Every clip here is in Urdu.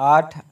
8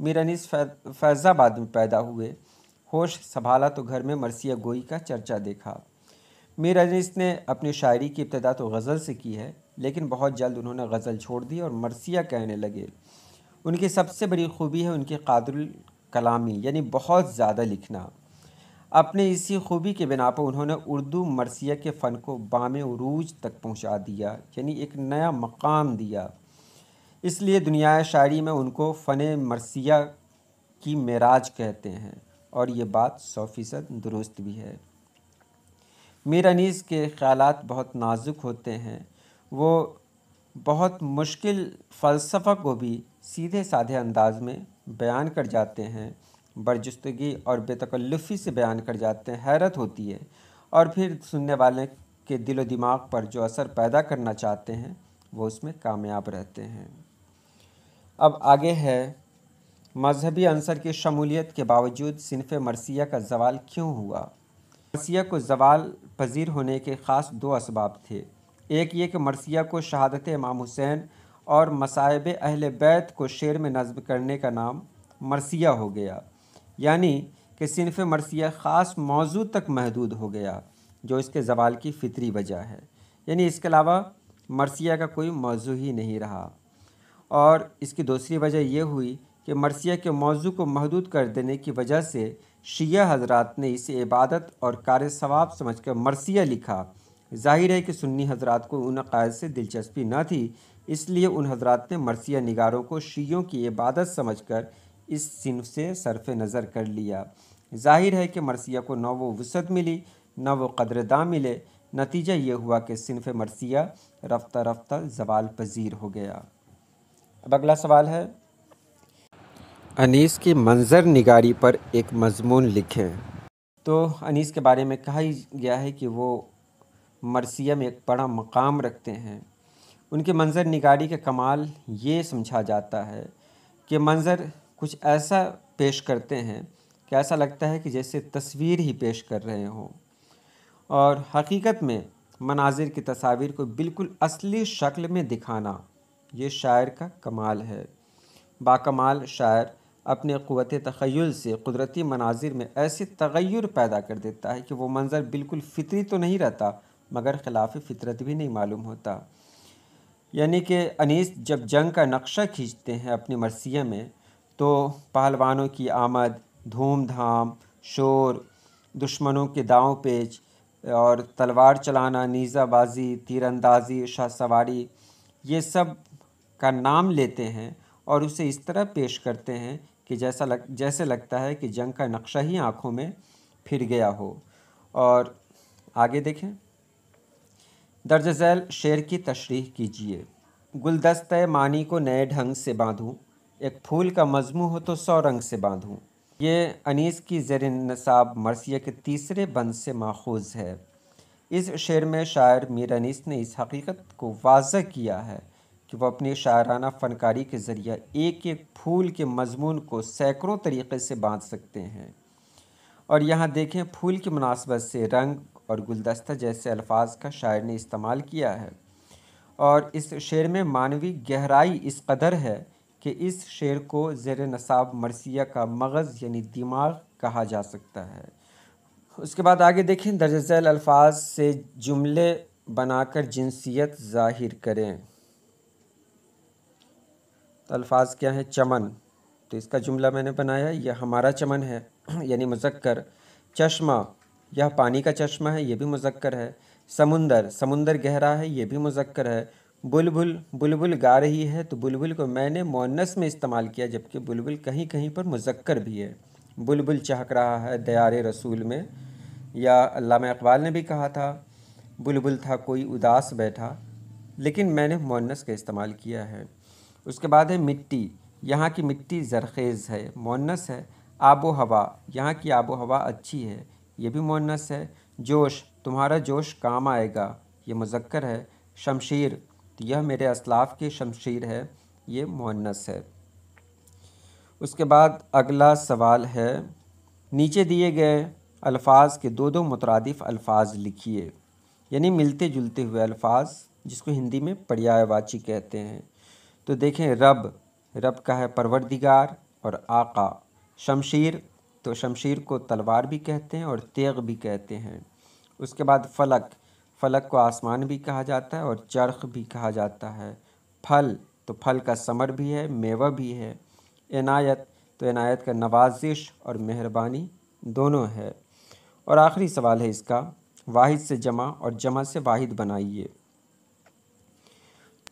میر انیس فیض آباد میں پیدا ہوئے۔ ہوش سنبھالا تو گھر میں مرثیہ گوئی کا چرچا دیکھا۔ میر انیس نے اپنی شاعری کی ابتدا تو غزل سے کی ہے، لیکن بہت جلد انہوں نے غزل چھوڑ دی اور مرثیہ کہنے لگے۔ ان کی سب سے بڑی خوبی ہے ان کی قادر الکلامی، یعنی بہت زیادہ لکھنا۔ اپنے اسی خوبی کے بنا پر انہوں نے اردو مرثیہ کے فن کو بام عروج تک پہنچا دیا، یعنی ایک نیا مقام دیا۔ اس لیے دنیائے شاعری میں ان کو فن مرثیہ کی معراج کہتے ہیں، اور یہ بات 100% درست بھی ہے۔ میر انیس کے خیالات بہت نازک ہوتے ہیں۔ وہ بہت مشکل فلسفہ کو بھی سیدھے سادھے انداز میں بیان کر جاتے ہیں، برجستگی اور بے تکلفی سے بیان کر جاتے ہیں۔ حیرت ہوتی ہے، اور پھر سننے والے کے دل و دماغ پر جو اثر پیدا کرنا چاہتے ہیں وہ اس میں کامیاب رہتے ہیں۔ اب آگے ہے، مذہبی عنصر کی شمولیت کے باوجود صنف مرثیہ کا زوال کیوں ہوا؟ مرثیہ کو زوال پذیر ہونے کے خاص 2 اسباب تھے۔ ایک یہ کہ مرثیہ کو شہادت امام حسین اور مصائب اہل بیت کو شعر میں نظم کرنے کا نام مرثیہ ہو گیا، یعنی کہ صنف مرثیہ خاص موضوع تک محدود ہو گیا، جو اس کے زوال کی فطری وجہ ہے، یعنی اس کے علاوہ مرثیہ کا کوئی موضوع ہی نہیں رہا۔ اور اس کی دوسری وجہ یہ ہوئی کہ مرثیہ کے موضوع کو محدود کر دینے کی وجہ سے شیعہ حضرات نے اسے عبادت اور کار ثواب سمجھ کر مرثیہ لکھا۔ ظاہر ہے کہ سنی حضرات کو ان عقائد سے دلچسپی نہ تھی، اس لیے ان حضرات نے مرثیہ نگاروں کو شیعوں کی عبادت سمجھ کر اس صنف سے صرف نظر کر لیا۔ ظاہر ہے کہ مرثیہ کو نہ وہ وسعت ملی نہ وہ قدر داں ملے۔ نتیجہ یہ ہوا کہ صنف مرثیہ رفتہ رفتہ زوال پذیر ہو گیا۔ اب اگلا سوال ہے، انیس کی منظر نگاری پر ایک مضمون لکھیں۔ تو انیس کے بارے میں کہا گیا ہے کہ وہ مرثیہ میں ایک بڑا مقام رکھتے ہیں۔ ان کے منظر نگاری کا کمال یہ سمجھا جاتا ہے کہ منظر کچھ ایسا پیش کرتے ہیں کہ ایسا لگتا ہے کہ جیسے تصویر ہی پیش کر رہے ہوں، اور حقیقت میں مناظر کی تصاویر کو بالکل اصلی شکل میں دکھانا یہ شاعر کا کمال ہے۔ باکمال شاعر اپنے قوت تخیل سے قدرتی مناظر میں ایسے تغیر پیدا کر دیتا ہے کہ وہ منظر بالکل فطری تو نہیں رہتا، مگر خلاف فطرت بھی نہیں معلوم ہوتا۔ یعنی کہ انیس جب جنگ کا نقشہ کھینچتے ہیں اپنی مرثیہ میں، تو پہلوانوں کی آمد، دھوم دھام، شور، دشمنوں کے داؤں پیچ اور تلوار چلانا، نیزہ بازی، تیر اندازی، شاہ سواری، یہ سب کا نام لیتے ہیں اور اسے اس طرح پیش کرتے ہیں کہ جیسے لگتا ہے کہ جنگ کا نقشہ ہی آنکھوں میں پھر گیا ہو۔ اور آگے دیکھیں، درج ذیل شعر کی تشریح کیجیے۔ گلدستہ معنی کو نئے ڈھنگ سے باندھوں، ایک پھول کا مضموں ہو تو 100 رنگ سے باندھوں۔ یہ انیس کی زیر نصاب مرثیہ کے تیسرے بند سے ماخوذ ہے۔ اس شعر میں شاعر میر انیس نے اس حقیقت کو واضح کیا ہے کہ وہ اپنی شاعرانہ فنکاری کے ذریعہ ایک ایک پھول کے مضمون کو سینکڑوں طریقے سے باندھ سکتے ہیں۔ اور یہاں دیکھیں، پھول کی مناسبت سے رنگ اور گلدستہ جیسے الفاظ کا شاعر نے استعمال کیا ہے، اور اس شعر میں معنوی گہرائی اس قدر ہے کہ اس شعر کو زیر نصاب مرثیہ کا مغز یعنی دماغ کہا جا سکتا ہے۔ اس کے بعد آگے دیکھیں، درج ذیل الفاظ سے جملے بنا کر جنسیت ظاہر کریں۔ تو الفاظ کیا ہیں؟ چمن، تو اس کا جملہ میں نے بنایا، یہ ہمارا چمن ہے یعنی مذکر۔ چشمہ، یہ پانی کا چشمہ ہے، یہ بھی مذکر ہے۔ سمندر، سمندر گہرا ہے، یہ بھی مذکر ہے۔ بلبل، بلبل گا رہی ہے، تو بلبل کو میں نے مؤنث میں استعمال کیا، جبکہ بلبل کہیں کہیں پر مذکر بھی ہے۔ بلبل چہک رہا ہے دیار رسول میں، یا علامہ اقبال نے بھی کہا تھا بلبل تھا کوئی اداس بیٹھا، لیکن میں نے مؤنث کا استعمال کیا ہے۔ اس کے بعد ہے مٹی، یہاں کی مٹی زرخیز ہے، مؤنث ہے۔ آب و ہوا، یہاں کی آب و ہوا اچھی ہے، یہ بھی مؤنث ہے۔ جوش، تمہارا جوش کام آئے گا، یہ مذکر ہے۔ شمشیر، تو یہ میرے اسلاف کی شمشیر ہے، یہ مؤنث ہے۔ اس کے بعد اگلا سوال ہے، نیچے دیے گئے الفاظ کے 2 مترادف الفاظ لکھیے، یعنی ملتے جلتے ہوئے الفاظ، جس کو ہندی میں پریائے واچی کہتے ہیں۔ تو دیکھیں، رب، رب کا ہے پروردگار، اور آقا۔ شمشیر، تو شمشیر کو تلوار بھی کہتے ہیں اور تیغ بھی کہتے ہیں۔ اس کے بعد فلک، فلک کو آسمان بھی کہا جاتا ہے اور چرخ بھی کہا جاتا ہے۔ پھل، تو پھل کا ثمر بھی ہے، میوہ بھی ہے۔ عنایت، تو عنایت کا نوازش اور مہربانی دونوں ہے۔ اور آخری سوال ہے اس کا، واحد سے جمع اور جمع سے واحد بنائیے۔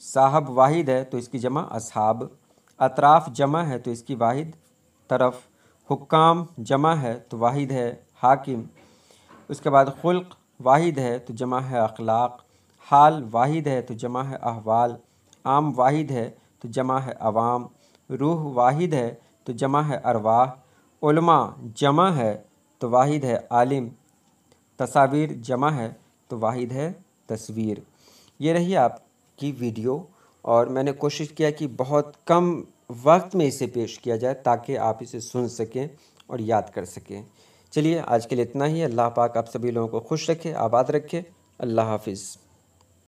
صاحب واحد ہے تو اس کی جمع اصحاب، اطراف جمع ہے تو اس کی واحد طرف، حکام جمع ہے تو واحد ہے حاکم۔ اس کے بعد خلق واحد ہے تو جمع ہے اخلاق، حال واحد ہے تو جمع ہے احوال، عام واحد ہے تو جمع ہے عوام، روح واحد ہے تو جمع ہے ارواح، علماء جمع ہے تو واحد ہے عالم، تصاویر جمع ہے تو واحد ہے تصویر۔ یہ رہی آپ کی ویڈیو، اور میں نے کوشش کیا کہ بہت کم وقت میں اسے پیش کیا جائے تاکہ آپ اسے سن سکیں اور یاد کر سکیں۔ چلیے آج کے لیے اتنا ہی۔ اللہ پاک آپ سبھی لوگوں کو خوش رکھے، آباد رکھے۔ اللہ حافظ۔